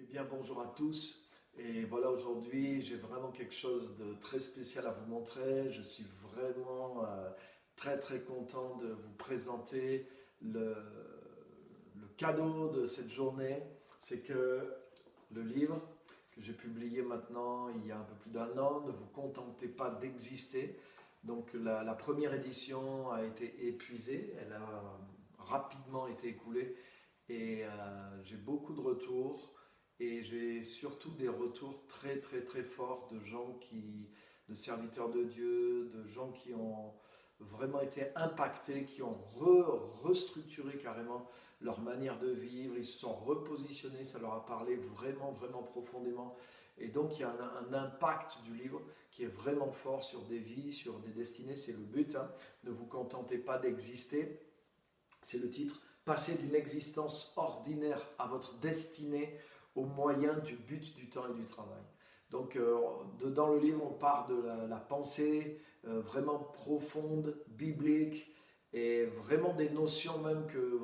Eh bien, bonjour à tous. Et voilà, aujourd'hui, j'ai vraiment quelque chose de très spécial à vous montrer. Je suis vraiment très content de vous présenter le cadeau de cette journée. C'est que le livre que j'ai publié maintenant il y a un peu plus d'1 an, Ne vous contentez pas d'exister. Donc la première édition a été épuisée, elle a rapidement été écoulée et j'ai beaucoup de retours. Et j'ai surtout des retours très forts de gens de serviteurs de Dieu, de gens qui ont vraiment été impactés, qui ont restructuré carrément leur manière de vivre, ils se sont repositionnés, ça leur a parlé vraiment profondément. Et donc il y a un impact du livre qui est vraiment fort sur des vies, sur des destinées, c'est le but. Hein. Ne vous contentez pas d'exister, c'est le titre. Passez d'une existence ordinaire à votre destinée au moyen du but du temps et du travail. Donc, dans le livre, on part de la pensée vraiment profonde, biblique, et vraiment des notions même que,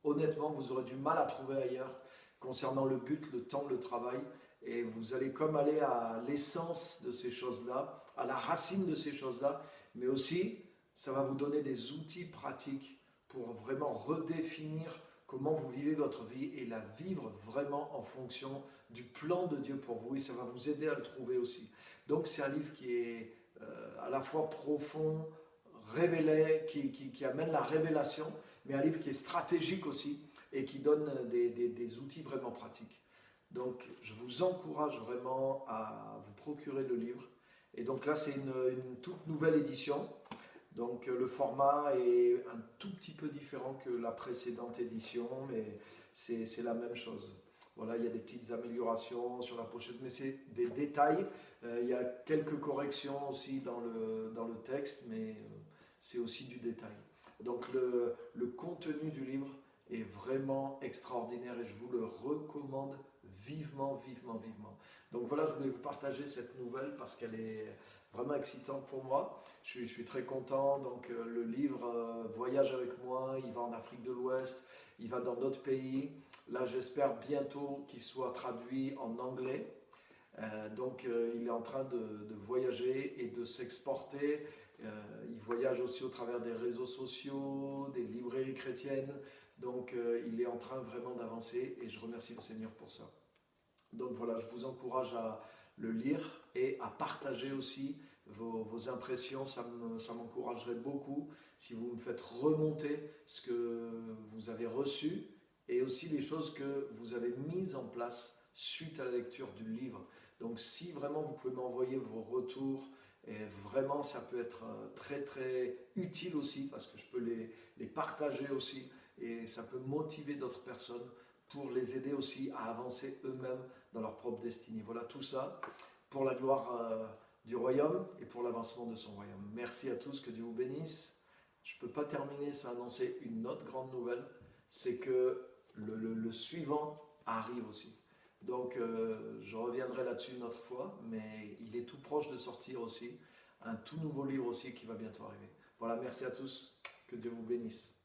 honnêtement, vous aurez du mal à trouver ailleurs concernant le but, le temps, le travail. Et vous allez comme aller à l'essence de ces choses-là, à la racine de ces choses-là, mais aussi, ça va vous donner des outils pratiques pour vraiment redéfinir comment vous vivez votre vie et la vivre vraiment en fonction du plan de Dieu pour vous, et ça va vous aider à le trouver aussi. Donc c'est un livre qui est à la fois profond, révélé, qui amène la révélation, mais un livre qui est stratégique aussi et qui donne des outils vraiment pratiques. Donc je vous encourage vraiment à vous procurer le livre. Et donc là c'est une toute nouvelle édition. Donc le format est un tout petit peu différent que la précédente édition, mais c'est la même chose. Voilà, il y a des petites améliorations sur la pochette, mais c'est des détails. Il y a quelques corrections aussi dans le texte, mais c'est aussi du détail. Donc le contenu du livre est vraiment extraordinaire et je vous le recommande vivement. Donc voilà, je voulais vous partager cette nouvelle parce qu'elle est vraiment excitante pour moi. Je suis très content. Donc le livre voyage avec moi, il va en Afrique de l'Ouest, il va dans d'autres pays. Là, j'espère bientôt qu'il soit traduit en anglais. Il est en train de voyager et de s'exporter. Il voyage aussi au travers des réseaux sociaux, des librairies chrétiennes. Donc il est en train vraiment d'avancer et je remercie le Seigneur pour ça. Donc voilà, je vous encourage à le lire et à partager aussi vos impressions. Ça m'encouragerait beaucoup si vous me faites remonter ce que vous avez reçu et aussi les choses que vous avez mises en place suite à la lecture du livre. Donc si vraiment vous pouvez m'envoyer vos retours, et vraiment ça peut être très utile aussi parce que je peux les partager aussi et ça peut motiver d'autres personnes pour les aider aussi à avancer eux-mêmes dans leur propre destinée. Voilà tout ça pour la gloire du royaume et pour l'avancement de son royaume. Merci à tous, que Dieu vous bénisse. Je ne peux pas terminer sans annoncer une autre grande nouvelle, c'est que le suivant arrive aussi. Donc je reviendrai là-dessus une autre fois, mais il est tout proche de sortir aussi, un tout nouveau livre aussi qui va bientôt arriver. Voilà, merci à tous, que Dieu vous bénisse.